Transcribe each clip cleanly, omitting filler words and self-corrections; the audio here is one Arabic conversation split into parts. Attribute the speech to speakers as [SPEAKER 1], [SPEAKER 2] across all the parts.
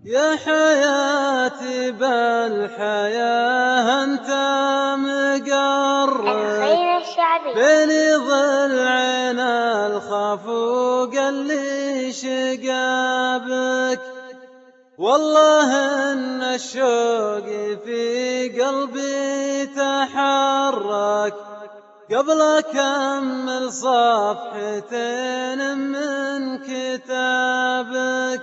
[SPEAKER 1] يا حياتي بالحياة أنت مقرك،
[SPEAKER 2] الخير الشعبي.
[SPEAKER 1] بين ضلعنا الخفوق اللي شقابك. والله إن الشوق في قلبي تحرك قبل أكمل صفحتين من كتابك.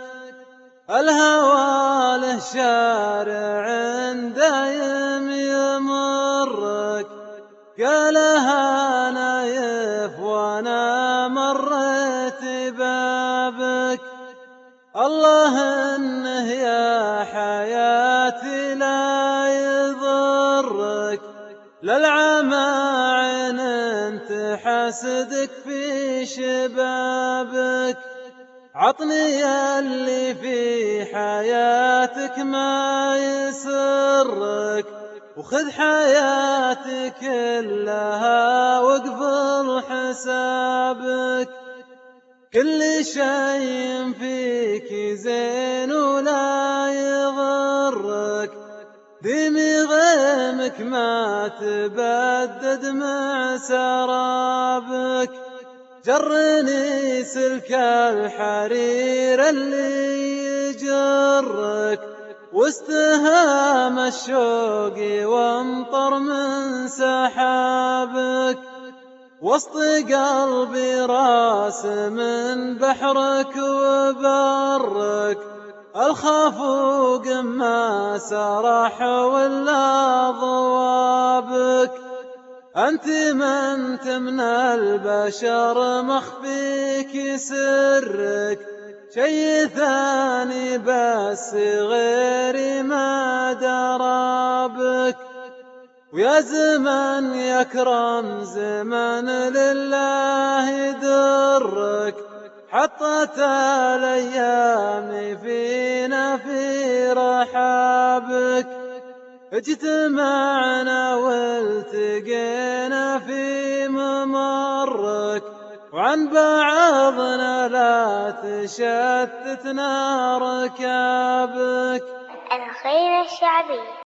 [SPEAKER 1] الهوى له شارع دايم يمرك، قالها نايف وانا مريت بابك. الله انه يا حياتي لا يضرك، للعمى عين تحسدك في شبابك. عطني اللي في حياتك ما يسرك، وخذ حياتي كلها واقفل حسابك. كل شيء فيك زين ولا يضرك، ديمي غيمك ما تبدد مع سرابك. جرني سلك الحرير اللي يجرك، واستهام الشوق وامطر من سحابك. وسط قلبي راس من بحرك وبرك، الخفوق ما سرح ولا ضوابك. أنت من تمن البشر مخفيك سرك، شي ثاني بس غيري ما درابك. ويا زمن يكرم زمن لله درك، حطت الأيام فينا في رحابك. اجتمعنا والتقينا في ممرك، وعن بعضنا لا تشتتنا ركابك.
[SPEAKER 2] الخير الشعبي.